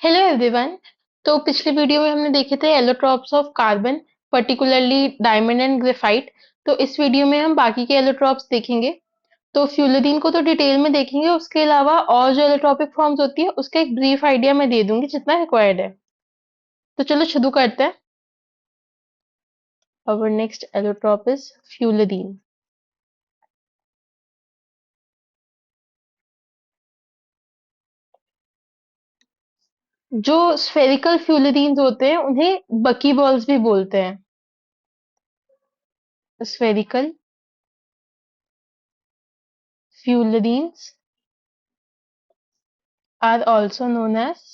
Hello everyone. तो पिछले video में हमने देखे थे allotropes of carbon, particularly diamond and graphite. तो इस वीडियो में हम बाकी के एलोट्रॉप्स देखेंगे। तो फ्यूलरीन को तो डिटेल में देखेंगे, उसके अलावा और जो एलोट्रॉपिक फॉर्म्स होती है उसका एक ब्रीफ आइडिया मैं दे दूंगी जितना रिक्वायर्ड है। तो चलो शुरू करते हैं। Our next allotrope is fullerene. जो स्फेरिकल फ्यूलरीन्स होते हैं उन्हें बकी बॉल्स भी बोलते हैं। Spherical fullerenes are also known as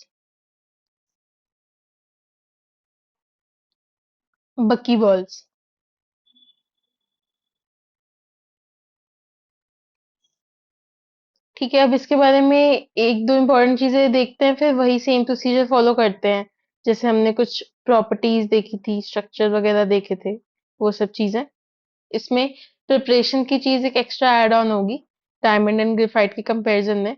bucky balls. ठीक है, अब इसके बारे में एक दो इम्पोर्टेंट चीजें देखते हैं, फिर वही सेम प्रोसीजर फॉलो करते हैं। जैसे हमने कुछ प्रॉपर्टीज देखी थी, स्ट्रक्चर वगैरह देखे थे, वो सब चीजें। इसमें प्रिपरेशन की चीज एक एक्स्ट्रा ऐड ऑन होगी डायमंड एंड ग्रेफाइट के कंपैरिजन में।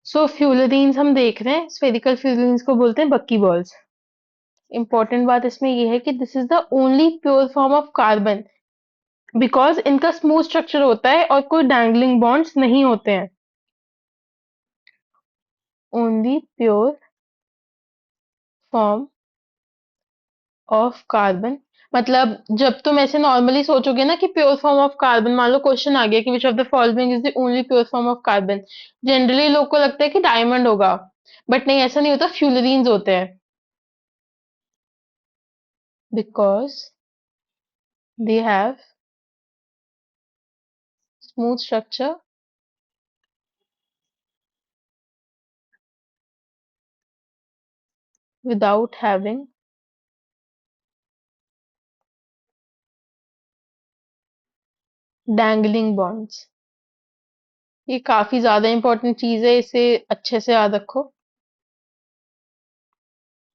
सो फ्यूलरीन्स हम देख रहे हैं, स्फेरिकल फ्यूलरीन्स को बोलते हैं बक्की बॉल्स। इंपॉर्टेंट बात इसमें ये है कि this is the only pure form of carbon, because इनका स्मूथ स्ट्रक्चर होता है और कोई डैंगलिंग बॉन्ड्स नहीं होते हैं। Only pure form of carbon, मतलब जब तुम ऐसे नॉर्मली सोचोगे ना कि प्योर फॉर्म ऑफ कार्बन, मान लो क्वेश्चन आ गया कि which of the following is the only pure form of carbon, generally लोग को लगता है कि डायमंड होगा। बट नहीं, ऐसा नहीं होता, फ्यूलरीन्स होते हैं। Because they have smooth structure without having dangling bonds. ये काफी ज्यादा इंपॉर्टेंट चीज है, इसे अच्छे से याद रखो।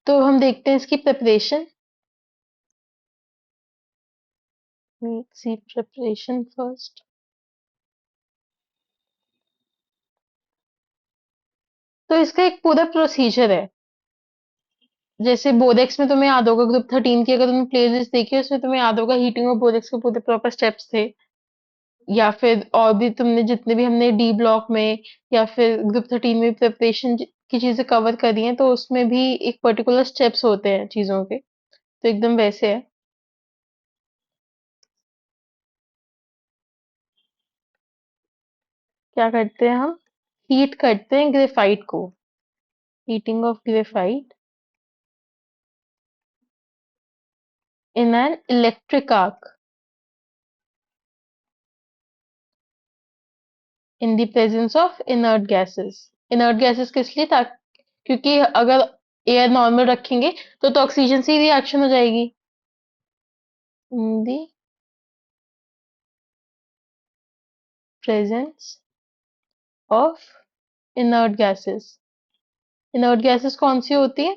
तो हम देखते हैं इसकी प्रिपरेशन। सी प्रिपरेशन फर्स्ट। तो इसका एक पूरा प्रोसीजर है। जैसे बोरेक्स में तुम्हें याद होगा, ग्रुप 13 की अगर तुमने प्लेलिस्ट देखी है उसमें तुम्हें याद होगा हीटिंग ऑफ बोरेक्स के पूरे प्रॉपर स्टेप्स थे। या फिर और भी तुमने जितने भी हमने डी ब्लॉक में या फिर ग्रुप 13 में प्रिपरेशन की चीजें कवर करी हैं, तो उसमें भी एक पर्टिकुलर स्टेप्स होते हैं चीजों के। तो एकदम वैसे है। क्या करते हैं हम? हीट करते हैं ग्रेफाइट को। Heating of graphite in an electric arc in the presence of inert gases. Inert gases किस लिए? ताकि, क्योंकि अगर एयर नॉर्मल रखेंगे तो ऑक्सीजन से रिएक्शन हो जाएगी। In the presence of inert gases. Inert gases कौन सी होती है?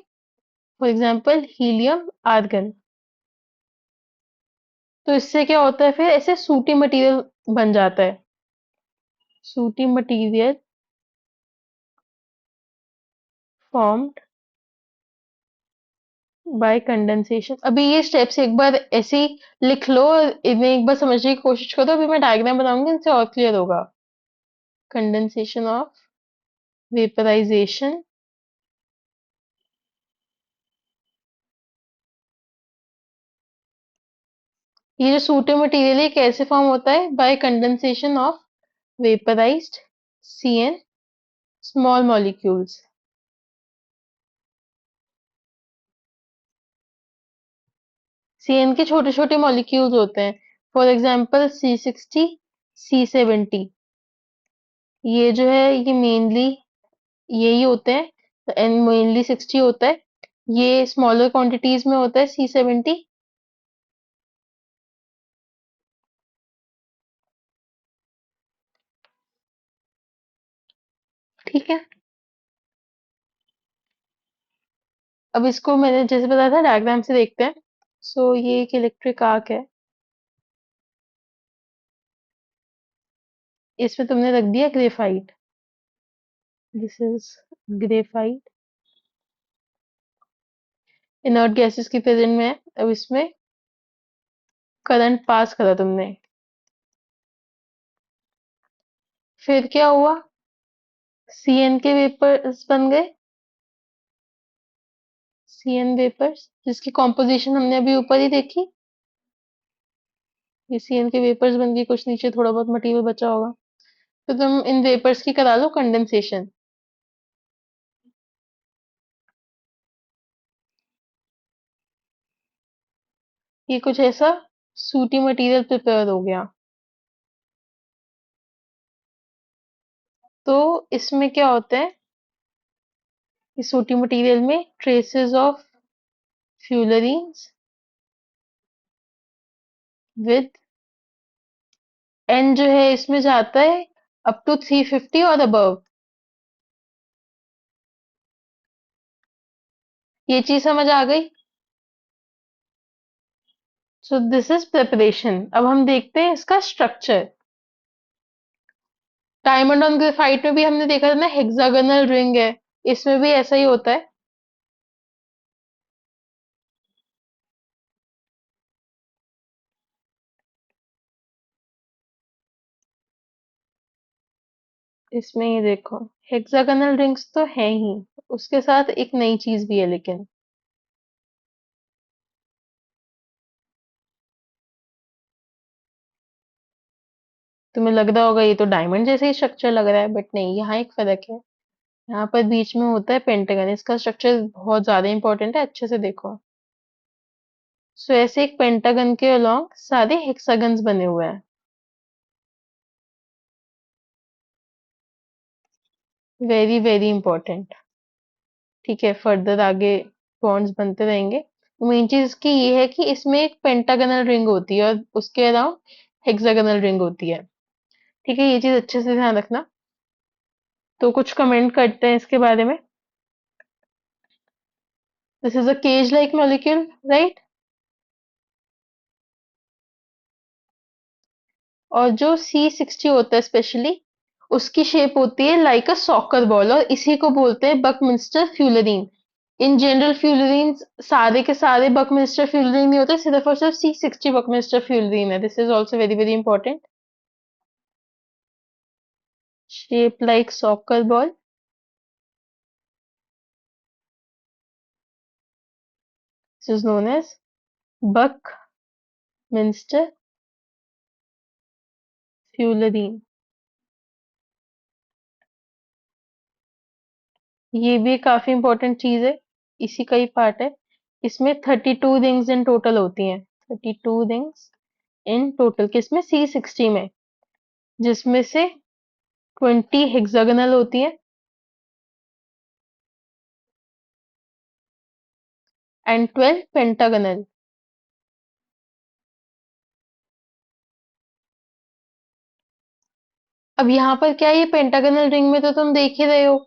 For example helium, argon. तो इससे क्या होता है, फिर ऐसे सूटी मटेरियल बन जाता है। सूटी मटेरियल फॉर्म्ड बाय कंडेंसेशन। अभी ये स्टेप्स एक बार ऐसे ही लिख लो और इन्हें एक बार समझने की कोशिश करो। अभी मैं डायग्राम बनाऊंगी, इनसे और क्लियर होगा। Condensation of vaporization. ये जो सूटे मटेरियल है कैसे फॉर्म होता है? By condensation of vaporized CN small molecules. CN के छोटे छोटे मॉलिक्यूल्स होते हैं। For example C60, C70। ये जो है ये मेनली यही होते हैं, एंड मेनली 60 होता है। ये स्मॉलर क्वांटिटीज में होता है C70। ठीक है, अब इसको मैंने जैसे बताया था डायग्राम से देखते हैं। सो ये एक इलेक्ट्रिक आर्क है, इसमें तुमने रख दिया graphite. This is graphite inert gases की प्रेजेंट में है। अब इसमें करंट पास करा तुमने, फिर क्या हुआ? सीएन के वेपर्स बन गए। सीएन वेपर्स जिसकी कॉम्पोजिशन हमने अभी ऊपर ही देखी। ये सीएन के वेपर्स बन गए, कुछ नीचे थोड़ा बहुत मटेरियल बचा होगा। तो तुम इन वेपर्स की करा लो कंडेंसेशन। ये कुछ ऐसा सूटी मटेरियल प्रिपेयर हो गया। तो इसमें क्या होता है, इस सूटी मटेरियल में ट्रेसेस ऑफ फ्यूलरीन्स विद एन जो है इसमें जाता है अप टू 350 और अबव। ये चीज समझ आ गई। So this is preparation. अब हम देखते हैं इसका स्ट्रक्चर। डायमंड ऑन ग्रेफाइट में भी हमने देखा था ना, हेक्सागोनल रिंग है। इसमें भी ऐसा ही होता है। इसमें ही देखो, हेक्सागोनल रिंग्स तो है ही, उसके साथ एक नई चीज भी है लेकिन। तुम्हें लग रहा होगा ये तो डायमंड जैसे ही स्ट्रक्चर लग रहा है, बट नहीं, यहाँ एक फर्क है। यहाँ पर बीच में होता है पेंटागन। इसका स्ट्रक्चर बहुत ज्यादा इंपॉर्टेंट है, अच्छे से देखो। सो ऐसे एक पेंटागन के अलोंग सारे हेक्सागन्स बने हुए हैं। Very very important. ठीक है, फर्दर आगे बॉन्ड्स बनते रहेंगे। मेन चीज इसकी ये है कि इसमें एक पेंटागनल रिंग होती है और उसके अराउंड हेक्सागोनल रिंग होती है। ठीक है, ये चीज अच्छे से ध्यान रखना। तो कुछ कमेंट करते हैं इसके बारे में। This is a cage like molecule, right. और जो C60 होता है स्पेशली, उसकी शेप होती है लाइक अ सॉकर बॉल, और इसी को बोलते हैं बकमिंस्टर फ्यूलरीन। इन जनरल फ्यूलरीन सारे के सारे बकमिंस्टर फ्यूलरीन नहीं होते, सिर्फ और सिर्फ C60 बकमिंस्टर फ्यूलरीन है। This is also very very important. Shape like soccer ball. This is known as Buckminster fullerene. ये भी काफी इंपॉर्टेंट चीज है, इसी का ही पार्ट है। इसमें 32 रिंग्स इन टोटल होती हैं। 32 रिंग्स इन टोटल किसमें? C60 में। जिसमें से 20 हेक्सागोनल होती है एंड 12 पेंटागोनल। अब यहाँ पर क्या है, ये पेंटागोनल रिंग में तो तुम देख ही रहे हो,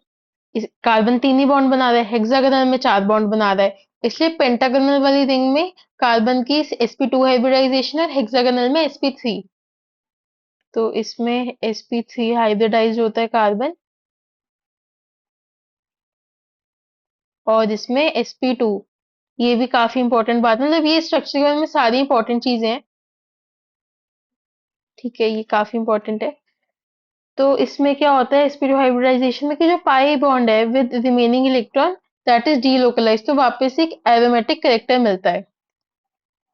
कार्बन 3 ही बॉन्ड बना रहा है, हेक्सागोनल में 4 बॉन्ड बना रहा है। इसलिए पेंटागोनल वाली रिंग में कार्बन की sp2 हाइब्रिडाइजेशन और हेक्सागोनल में sp3। तो इसमें sp3 हाइब्रिडाइज होता है कार्बन, और इसमें sp2। ये भी काफी इंपॉर्टेंट बात है, मतलब ये स्ट्रक्चर में सारी इंपॉर्टेंट चीजें हैं। ठीक है, ये काफी इंपॉर्टेंट है। तो इसमें क्या होता है sp2 हाइब्रिडाइजेशन में, कि जो पाई बॉन्ड है with remaining electron that is delocalised, तो वापस एक एरोमेटिक करेक्टर मिलता है।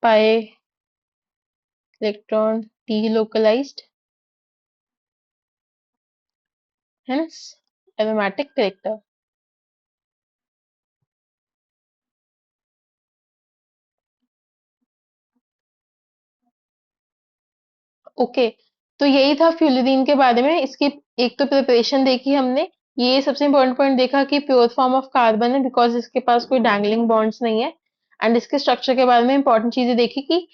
Pi electron delocalised, hence aromatic character. Okay, तो यही था फ्यूलरीन के बारे में। इसकी एक तो प्रिपरेशन देखी हमने, ये सबसे इंपॉर्टेंट पॉइंट देखा कि प्योर फॉर्म ऑफ कार्बन है बिकॉज इसके पास कोई डैंगलिंग बॉन्ड्स नहीं है। एंड इसके स्ट्रक्चर के बारे में इंपॉर्टेंट चीजें देखी कि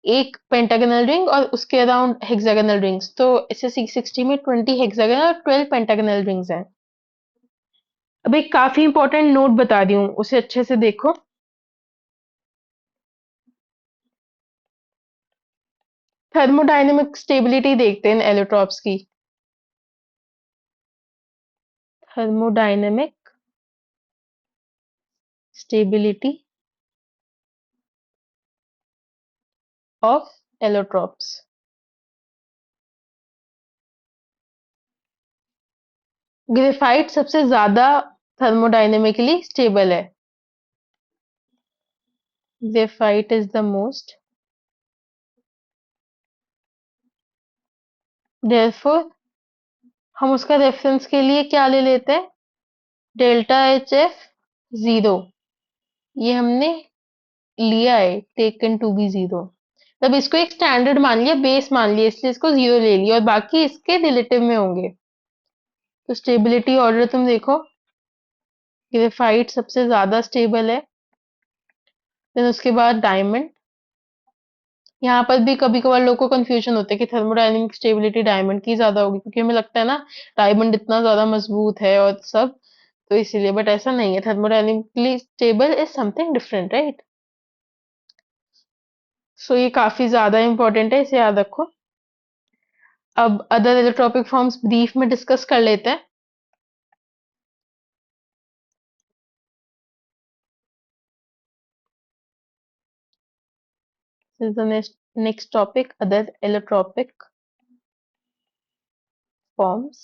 एक पेंटागोनल रिंग और उसके अराउंड हेक्सागोनल रिंग्स। तो इसे C60 में 20 हेक्सागोनल और 12 पेंटागोनल रिंग्स हैं। अब एक काफी इंपॉर्टेंट नोट बता रही हूँ, उसे अच्छे से देखो। थर्मोडायनेमिक स्टेबिलिटी देखते हैं एलोट्रॉप्स की। Thermodynamic stability of allotropes. Graphite सबसे ज्यादा थर्मोडायनेमिकली स्टेबल है। Graphite is the most, therefore हम उसका रेफरेंस के लिए क्या ले लेते हैं, डेल्टा एच एफ जीरो। ये हमने लिया है, टेकन टू बी जीरो। तब इसको एक स्टैंडर्ड मान लिया, बेस मान लिया, इसलिए इसको जीरो ले लिया और बाकी इसके रिलेटिव में होंगे। तो स्टेबिलिटी ऑर्डर तुम देखो, ग्रेफाइट सबसे ज्यादा स्टेबल है, देन उसके बाद डायमंड। यहाँ पर भी कभी कभार लोगों को कंफ्यूजन होता है कि थर्मोडायनेमिक स्टेबिलिटी डायमंड की ज्यादा होगी, क्योंकि हमें लगता है ना डायमंड इतना ज्यादा मजबूत है और सब, तो इसीलिए। बट ऐसा नहीं है, thermodynamically stable is something different, right. So ये काफी ज्यादा इंपॉर्टेंट है, इसे याद रखो। अब अदर एलोट्रोपिक फॉर्म्स ब्रीफ में डिस्कस कर लेते हैं। This is the next topic, other allotropic forms.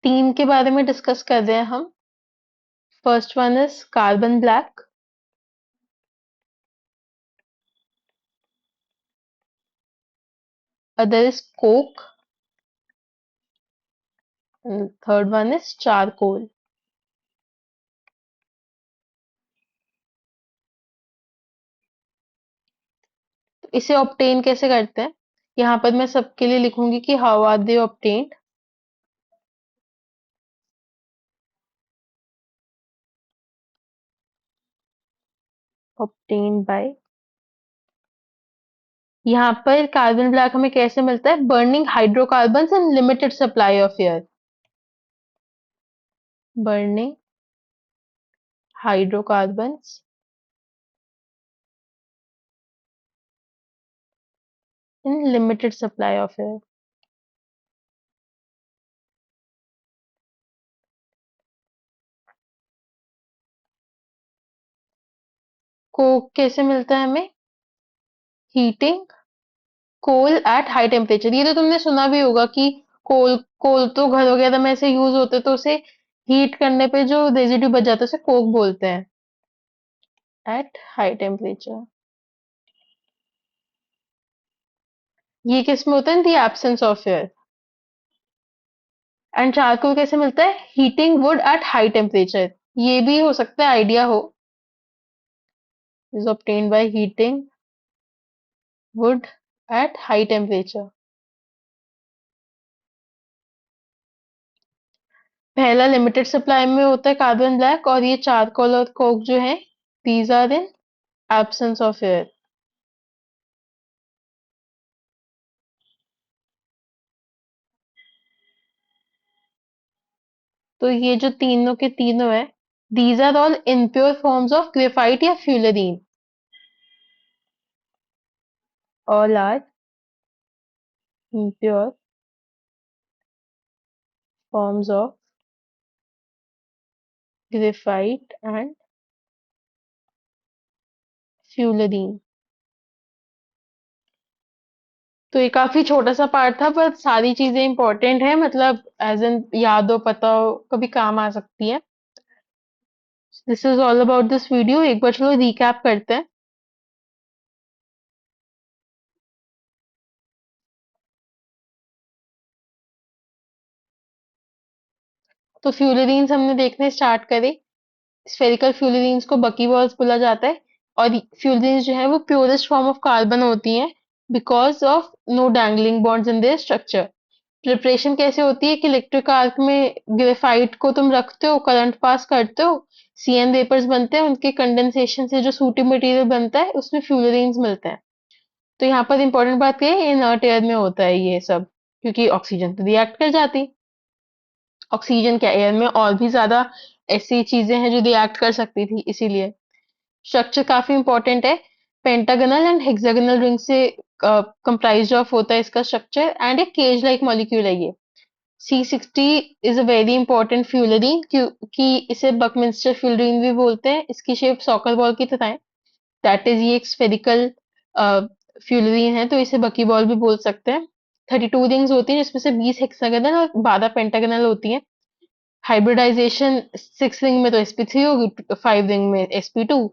तीन के बारे में डिस्कस कर रहे हैं हम। First one is carbon black, other is Coke, and third one is charcoal. तो इसे ऑब्टेन कैसे करते हैं, यहाँ पर मैं सबके लिए लिखूंगी कि how are they obtained. Obtain by, यहाँ पर कार्बन ब्लैक हमें कैसे मिलता है, burning hydrocarbon in limited supply of air. Burning hydrocarbon in limited supply of air. Coke कैसे मिलता है हमें, heating coal at high temperature. ये तो तुमने सुना भी होगा कि कोल कोल तो घर वगैरह में ऐसे यूज होते, तो उसे हीट करने पे जो रेजिड्यू बच जाता है उसे कोक बोलते हैं, एट हाई टेम्परेचर। ये किस में होता है, in the absence of air. And charcoal कैसे मिलता है, heating wood at high temperature. ये भी हो सकता है आइडिया हो, is obtained by heating wood at high temperature. पहला लिमिटेड सप्लाई में होता है कार्बन ब्लैक, और ये चारकोल और कोक जो है, these are in absence of air. तो ये जो तीनों के तीनों है, these are all impure forms of graphite या fullerene. All are impure forms of graphite and fullerene. तो ये काफी छोटा सा पार्ट था, पर सारी चीजें इंपॉर्टेंट है, मतलब एज इन याद हो, पता हो, कभी काम आ सकती है। This is all about this video. एक बार चलो रिकैप करते हैं। तो फ्यूलरीन्स हमने देखने स्टार्ट करे। स्फेरिकल फ्यूलरीन्स को बकीबॉल्स बोला जाता है, और फ्यूलरीन्स जो है वो प्योरेस्ट फॉर्म ऑफ कार्बन होती हैं, because of no dangling bonds in their structure. Preparation कैसे होती है कि इलेक्ट्रिक आर्क में ग्रेफाइट को तुम रखते हो, करंट पास करते हो, सीएन वेपर्स बनते हैं, उनके कंडेंसेशन से जो सूटी मटेरियल बनता है उसमें फ्यूलरीन्स मिलते हैं। तो यहाँ पर इंपॉर्टेंट बात क्या है, इनर्ट एयर में होता है ये सब, क्योंकि ऑक्सीजन तो रिएक्ट कर जाती। ऑक्सीजन क्या, एयर में और भी ज्यादा ऐसी चीजें हैं जो रिएक्ट कर सकती थी, इसीलिए स्ट्रक्चर काफी इंपॉर्टेंट है। पेंटागनल एंड हेक्सागोनल रिंग से कंप्राइज्ड ऑफ होता है इसका स्ट्रक्चर, एंड एक केज लाइक मॉलिक्यूल है ये। C60 is a very important fullerene, क्योंकि इसे बकमिंस्टर फ्यूलरीन भी बोलते हैं। इसकी शेप सॉकर बॉल की तरह है। दैट इज ये एक स्फेरिकल फ्यूलरीन है, तो इसे बकी बॉल भी बोल सकते हैं। 32 रिंग्स होती हैं, जिसमें से 20 हेक्सागोनल और 12 पेंटागोनल होती हैं। हाइब्रिडाइजेशन 6 रिंग में तो sp3 होगी, 5 रिंग में sp2।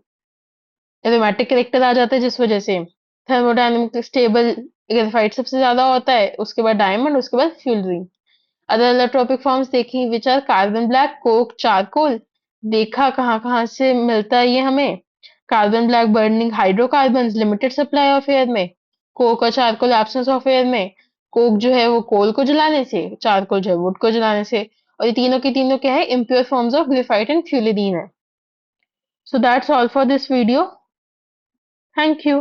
एरोमेटिक कैरेक्टर आ जाता है, जिस वजह से थर्मोडायनेमिक स्टेबल ग्रेफाइट सबसे ज्यादा होता है, उसके बाद डायमंड, उसके बाद फ्यूलरीन। अदर एलोट्रोपिक फॉर्म्स देखी which are carbon black, coke, charcoal. देखा कहाँ कहाँ से मिलता है ये हमें। Carbon black burning hydrocarbon, limited supply of air में। कोक और चारकोल एब्सेंस ऑफ एयर में। कोक जो है वो कोल को जलाने से, चारकोल जो है वुड को जलाने से। और ये तीनों के तीनों क्या है, impure forms of graphite and fullerene है। So that's all for this video. Thank you.